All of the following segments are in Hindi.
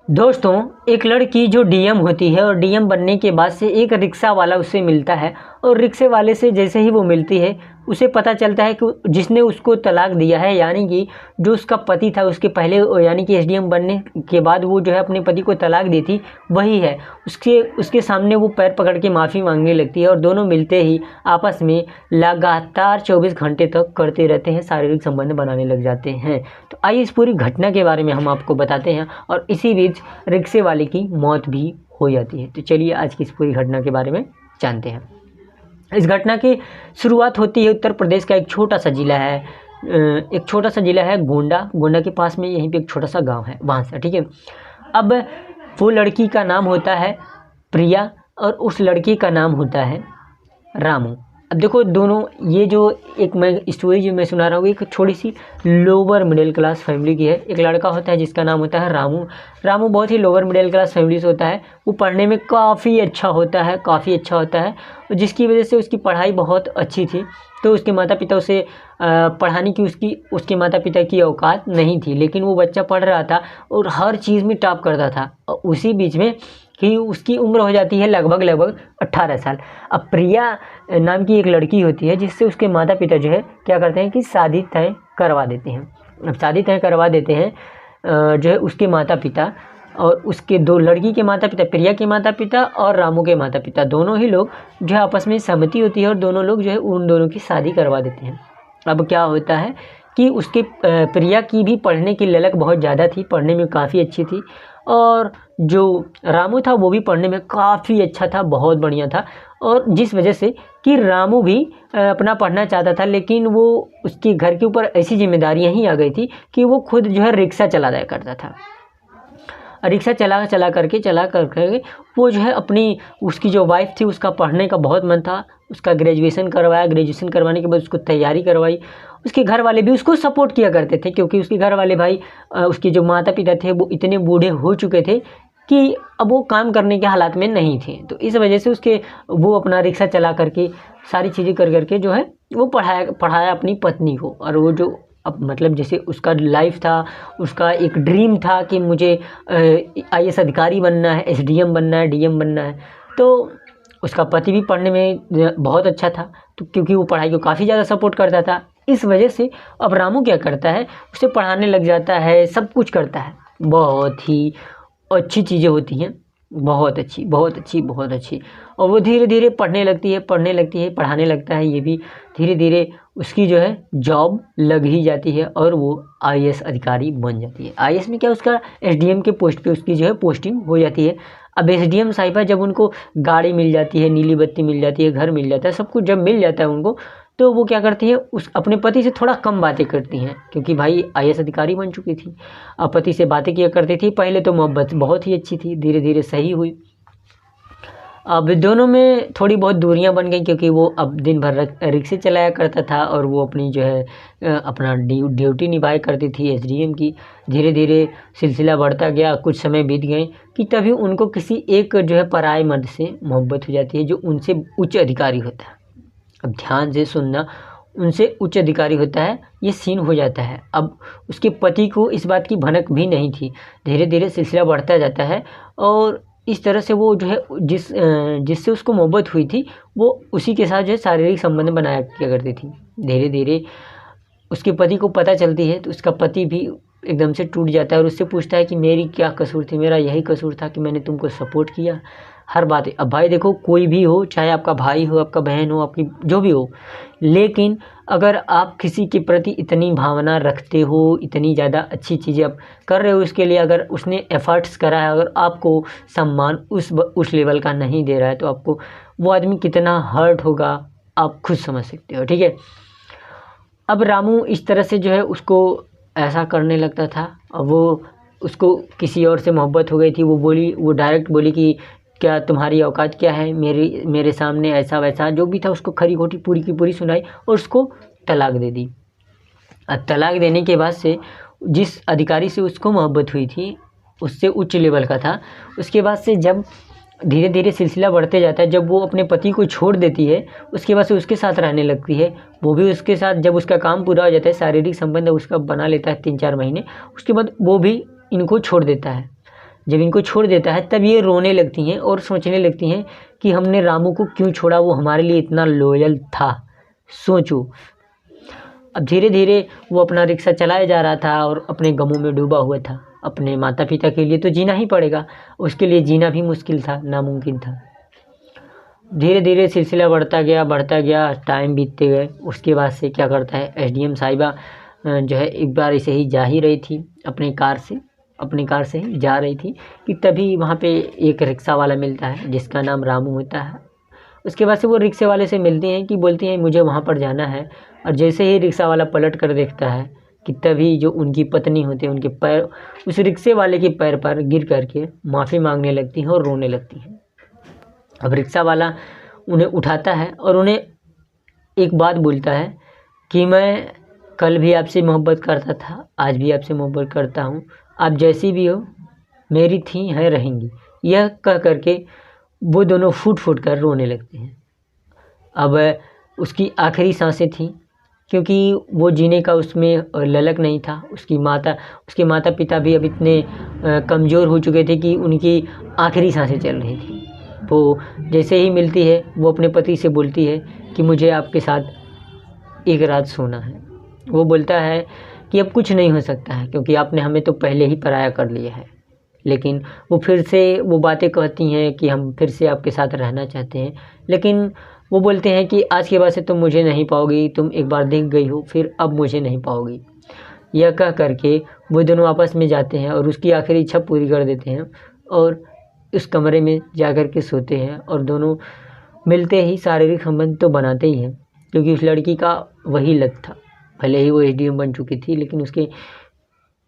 दोस्तों, एक लड़की जो डीएम होती है और डीएम बनने के बाद से एक रिक्शा वाला उससे मिलता है और रिक्शे वाले से जैसे ही वो मिलती है उसे पता चलता है कि जिसने उसको तलाक दिया है, यानी कि जो उसका पति था उसके पहले, यानी कि एसडीएम बनने के बाद वो जो है अपने पति को तलाक दी थी, वही है। उसके सामने वो पैर पकड़ के माफ़ी मांगने लगती है और दोनों मिलते ही आपस में लगातार 24 घंटे तक करते रहते हैं, शारीरिक संबंध बनाने लग जाते हैं। तो आइए इस पूरी घटना के बारे में हम आपको बताते हैं और इसी बीच रिक्शे वाले की मौत भी हो जाती है। तो चलिए आज की इस पूरी घटना के बारे में जानते हैं। इस घटना की शुरुआत होती है उत्तर प्रदेश का एक छोटा सा ज़िला है गोंडा के पास में यहीं पे एक छोटा सा गांव है, वहाँ से, ठीक है। अब वो लड़की का नाम होता है प्रिया और उस लड़के का नाम होता है रामू। अब देखो, दोनों ये जो एक मैं स्टोरी जो मैं सुना रहा हूँ एक थोड़ी सी लोअर मिडिल क्लास फैमिली की है। एक लड़का होता है जिसका नाम होता है रामू बहुत ही लोअर मिडिल क्लास फैमिली से होता है। वो पढ़ने में काफ़ी अच्छा होता है, जिसकी वजह से उसकी पढ़ाई बहुत अच्छी थी। तो उसके माता पिता उसे पढ़ाने की उसके माता पिता की औकात नहीं थी, लेकिन वो बच्चा पढ़ रहा था और हर चीज़ में टॉप करता था। और उसी बीच में कि उसकी उम्र हो जाती है लगभग 18 साल। अब प्रिया नाम की एक लड़की होती है जिससे उसके माता पिता जो है क्या करते हैं कि शादी तय करवा देते हैं। अब शादी तय करवा देते हैं जो है उसके माता पिता और उसके दो लड़की के माता पिता, प्रिया के माता पिता और रामू के माता पिता, दोनों ही लोग जो है आपस में सहमति होती है और दोनों लोग जो है उन दोनों की शादी करवा देते हैं। अब क्या होता है कि उसके प्रिया की भी पढ़ने की ललक बहुत ज़्यादा थी, पढ़ने में काफ़ी अच्छी थी और जो रामू था वो भी पढ़ने में काफ़ी अच्छा था, बहुत बढ़िया था। और जिस वजह से कि रामू भी अपना पढ़ना चाहता था, लेकिन वो उसके घर के ऊपर ऐसी जिम्मेदारियां ही आ गई थी कि वो खुद जो है रिक्शा चला दिया करता था। रिक्शा चला करके वो जो है अपनी उसकी जो वाइफ थी उसका पढ़ने का बहुत मन था, उसका ग्रेजुएशन करवाया, ग्रेजुएशन करवाने के बाद उसको तैयारी करवाई। उसके घर वाले भी उसको सपोर्ट किया करते थे क्योंकि उसके घर वाले भाई उसके जो माता पिता थे वो इतने बूढ़े हो चुके थे कि अब वो काम करने के हालात में नहीं थे। तो इस वजह से वो अपना रिक्शा चला करके सारी चीज़ें कर करके जो है वो पढ़ाया अपनी पत्नी को। और वो जो अब मतलब जैसे उसका लाइफ था, उसका एक ड्रीम था कि मुझे आईएएस अधिकारी बनना है, एसडीएम बनना है, डीएम बनना है। तो उसका पति भी पढ़ने में बहुत अच्छा था, तो क्योंकि वो पढ़ाई को काफ़ी ज़्यादा सपोर्ट करता था, इस वजह से अब रामू क्या करता है, उसे पढ़ाने लग जाता है, सब कुछ करता है। बहुत ही अच्छी चीज़ें होती हैं, बहुत अच्छी। और वो धीरे धीरे पढ़ने लगती है, पढ़ाने लगता है। ये भी धीरे धीरे उसकी जो है जॉब लग ही जाती है और वो आईएएस अधिकारी बन जाती है। आईएएस में क्या, उसका एसडीएम के पोस्ट पे उसकी जो है पोस्टिंग हो जाती है। अब एसडीएम साहिबा जब उनको गाड़ी मिल जाती है, नीली बत्ती मिल जाती है, घर मिल जाता है, सब कुछ जब मिल जाता है उनको, तो वो क्या करती है, उस अपने पति से थोड़ा कम बातें करती हैं क्योंकि भाई आईएएस अधिकारी बन चुकी थी। अब पति से बातें किया करती थी। पहले तो मोहब्बत बहुत ही अच्छी थी, धीरे धीरे सही हुई। अब दोनों में थोड़ी बहुत दूरियां बन गई क्योंकि वो अब दिन भर रिक्शे चलाया करता था और वो अपनी जो है अपना ड्यूटी निभाया करती थी एसडीएम की। धीरे धीरे सिलसिला बढ़ता गया, कुछ समय बीत गए कि तभी उनको किसी एक जो है पराये मर्द से मोहब्बत हो जाती है जो उनसे उच्च अधिकारी होता है। अब ध्यान से सुनना, उनसे उच्च अधिकारी होता है, ये सीन हो जाता है। अब उसके पति को इस बात की भनक भी नहीं थी। धीरे धीरे सिलसिला बढ़ता जाता है और इस तरह से वो जो है जिससे उसको मोहब्बत हुई थी वो उसी के साथ जो है शारीरिक संबंध बनाया किया करती थी। धीरे धीरे उसके पति को पता चलती है तो उसका पति भी एकदम से टूट जाता है और उससे पूछता है कि मेरी क्या कसूर थी, मेरा यही कसूर था कि मैंने तुमको सपोर्ट किया हर बात। अब भाई देखो, कोई भी हो, चाहे आपका भाई हो, आपका बहन हो, आपकी जो भी हो, लेकिन अगर आप किसी के प्रति इतनी भावना रखते हो, इतनी ज़्यादा अच्छी चीज़ें आप कर रहे हो उसके लिए, अगर उसने एफर्ट्स करा है, अगर आपको सम्मान उस लेवल का नहीं दे रहा है तो आपको वो आदमी कितना हर्ट होगा आप खुद समझ सकते हो, ठीक है। अब रामू इस तरह से जो है उसको ऐसा करने लगता था और वो उसको किसी और से मोहब्बत हो गई थी। वो डायरेक्ट बोली कि क्या तुम्हारी औकात क्या है, मेरे सामने ऐसा वैसा जो भी था उसको खरी खोटी पूरी की पूरी सुनाई और उसको तलाक दे दी। अब तलाक देने के बाद से जिस अधिकारी से उसको मोहब्बत हुई थी उससे उच्च लेवल का था। उसके बाद से जब धीरे धीरे सिलसिला बढ़ते जाता है, जब वो अपने पति को छोड़ देती है उसके बाद से उसके साथ रहने लगती है। वो भी उसके साथ, जब उसका काम पूरा हो जाता है, शारीरिक संबंध उसका बना लेता है 3-4 महीने, उसके बाद वो भी इनको छोड़ देता है। जब इनको छोड़ देता है तब ये रोने लगती हैं और सोचने लगती हैं कि हमने रामू को क्यों छोड़ा, वो हमारे लिए इतना लॉयल था। सोचो। अब धीरे धीरे वो अपना रिक्शा चलाया जा रहा था और अपने गमों में डूबा हुआ था। अपने माता पिता के लिए तो जीना ही पड़ेगा, उसके लिए जीना भी मुश्किल था, नामुमकिन था। धीरे धीरे सिलसिला बढ़ता गया, टाइम बीतते गए। उसके बाद से क्या करता है, एसडीएम साहिबा जो है एक बार ऐसे ही जा ही रही थी अपनी कार से ही जा रही थी कि तभी वहाँ पे एक रिक्शा वाला मिलता है जिसका नाम रामू होता है। उसके बाद से वो रिक्शे वाले से मिलती हैं कि बोलती हैं मुझे वहाँ पर जाना है। और जैसे ही रिक्शा वाला पलट कर देखता है कि तभी जो उनकी पत्नी होती है उनके पैर उस रिक्शे वाले के पैर पर गिर करके माफ़ी मांगने लगती हैं और रोने लगती हैं। अब रिक्शा वाला उन्हें उठाता है और उन्हें एक बात बोलता है कि मैं कल भी आपसे मोहब्बत करता था, आज भी आपसे मोहब्बत करता हूँ, आप जैसी भी हो मेरी थी हैं रहेंगी। यह कह करके वो दोनों फूट फूट कर रोने लगते हैं। अब उसकी आखिरी सांसें थी क्योंकि वो जीने का उसमें ललक नहीं था। उसके माता पिता भी अब इतने कमज़ोर हो चुके थे कि उनकी आखिरी सांसें चल रही थी। तो जैसे ही मिलती है वो अपने पति से बोलती है कि मुझे आपके साथ एक रात सोना है। वो बोलता है कि अब कुछ नहीं हो सकता है क्योंकि आपने हमें तो पहले ही पराया कर लिया है। लेकिन वो फिर से वो बातें कहती हैं कि हम फिर से आपके साथ रहना चाहते हैं। लेकिन वो बोलते हैं कि आज के बाद से तुम मुझे नहीं पाओगी, तुम एक बार दिख गई हो, फिर अब मुझे नहीं पाओगी। यह कह करके वो दोनों आपस में जाते हैं और उसकी आखिरी इच्छा पूरी कर देते हैं और उस कमरे में जा कर के सोते हैं। और दोनों मिलते ही शारीरिक संबंध तो बनाते ही हैं क्योंकि उस लड़की का वही लत था। भले ही वो एसडीएम बन चुकी थी लेकिन उसके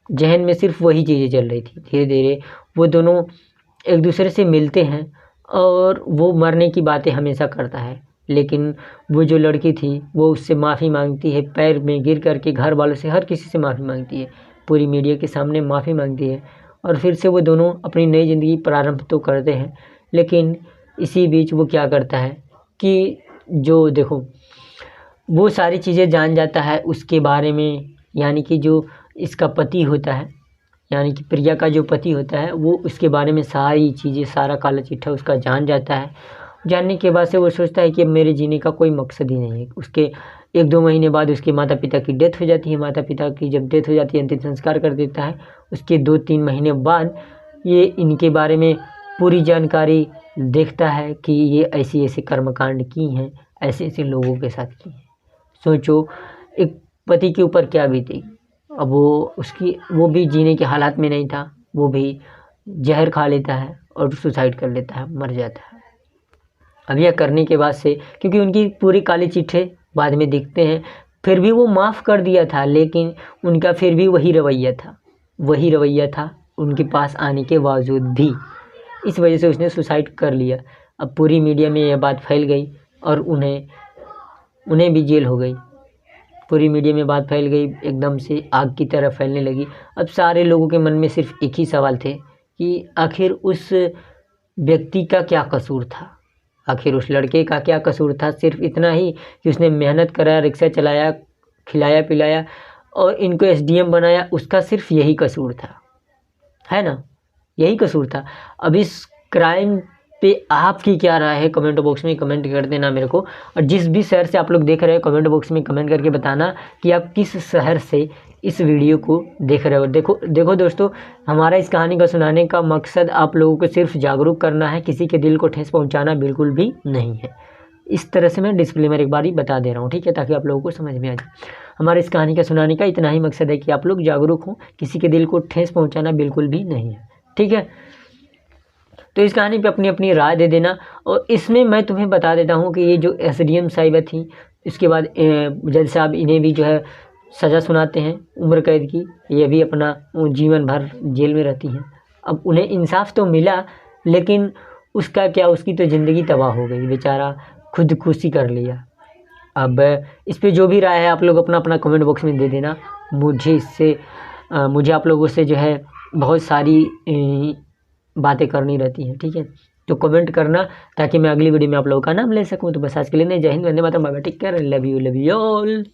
जहन में सिर्फ वही चीज़ें चल रही थी। धीरे धीरे वो दोनों एक दूसरे से मिलते हैं और वो मरने की बातें हमेशा करता है। लेकिन वो जो लड़की थी वो उससे माफ़ी मांगती है, पैर में गिर करके घर वालों से हर किसी से माफ़ी मांगती है, पूरी मीडिया के सामने माफ़ी मांगती है। और फिर से वो दोनों अपनी नई ज़िंदगी प्रारंभ तो करते हैं। लेकिन इसी बीच वो क्या करता है कि जो देखो वो सारी चीज़ें जान जाता है उसके बारे में, यानी कि जो इसका पति होता है, यानी कि प्रिया का जो पति होता है वो उसके बारे में सारी चीज़ें, सारा काला चिट्ठा उसका जान जाता है। जानने के बाद से वो सोचता है कि अब मेरे जीने का कोई मकसद ही नहीं है। उसके 1-2 महीने बाद उसके माता पिता की डेथ हो जाती है। माता पिता की जब डेथ हो जाती है अंतिम संस्कार कर देता है। उसके 2-3 महीने बाद ये इनके बारे में पूरी जानकारी देखता है कि ये ऐसी ऐसे कर्मकांड की हैं, ऐसे ऐसे लोगों के साथ की हैं। सोचो एक पति के ऊपर क्या बीती। अब वो भी जीने के हालात में नहीं था, वो भी जहर खा लेता है और सुसाइड कर लेता है, मर जाता है। अब यह करने के बाद से क्योंकि उनकी पूरी काली चिट्ठे बाद में दिखते हैं, फिर भी वो माफ़ कर दिया था लेकिन उनका फिर भी वही रवैया था उनके पास आने के बावजूद भी। इस वजह से उसने सुसाइड कर लिया। अब पूरी मीडिया में यह बात फैल गई और उन्हें भी जेल हो गई। पूरी मीडिया में बात फैल गई, एकदम से आग की तरह फैलने लगी। अब सारे लोगों के मन में सिर्फ एक ही सवाल थे कि आखिर उस व्यक्ति का क्या कसूर था, आखिर उस लड़के का क्या कसूर था। सिर्फ इतना ही कि उसने मेहनत करा, रिक्शा चलाया, खिलाया पिलाया और इनको एसडीएम बनाया, उसका सिर्फ यही कसूर था, है ना, यही कसूर था। अब इस क्राइम पे आपकी क्या राय है कमेंट बॉक्स में कमेंट कर देना मेरे को। और जिस भी शहर से आप लोग देख रहे हो कमेंट बॉक्स में कमेंट करके बताना कि आप किस शहर से इस वीडियो को देख रहे हो। देखो दोस्तों, हमारा इस कहानी का सुनाने का मकसद आप लोगों को सिर्फ जागरूक करना है, किसी के दिल को ठेस पहुंचाना बिल्कुल भी नहीं है। इस तरह से मैं डिस्क्लेमर एक बार ही बता दे रहा हूँ, ठीक है, ताकि आप लोगों को समझ में आ जाए। हमारे इस कहानी का सुनाने का इतना ही मकसद है कि आप लोग जागरूक हों, किसी के दिल को ठेस पहुँचाना बिल्कुल भी नहीं है, ठीक है। तो इस कहानी पे अपनी अपनी राय दे देना। और इसमें मैं तुम्हें बता देता हूँ कि ये जो एसडीएम साहिबा थी, इसके बाद जज साहब इन्हें भी जो है सज़ा सुनाते हैं उम्र कैद की। ये भी अपना जीवन भर जेल में रहती हैं। अब उन्हें इंसाफ तो मिला लेकिन उसका क्या, उसकी तो ज़िंदगी तबाह हो गई, बेचारा खुदकुशी कर लिया। अब इस पे जो भी राय है आप लोग अपना अपना कमेंट बॉक्स में दे देना। मुझे आप लोगों से जो है बहुत सारी बातें करनी रहती हैं, ठीक है, तो कमेंट करना ताकि मैं अगली वीडियो में आप लोगों का नाम ले सकूं। तो बस आज के लिए नहीं, जय हिंद, वंदे मातरम, bye bye, take care, love you all.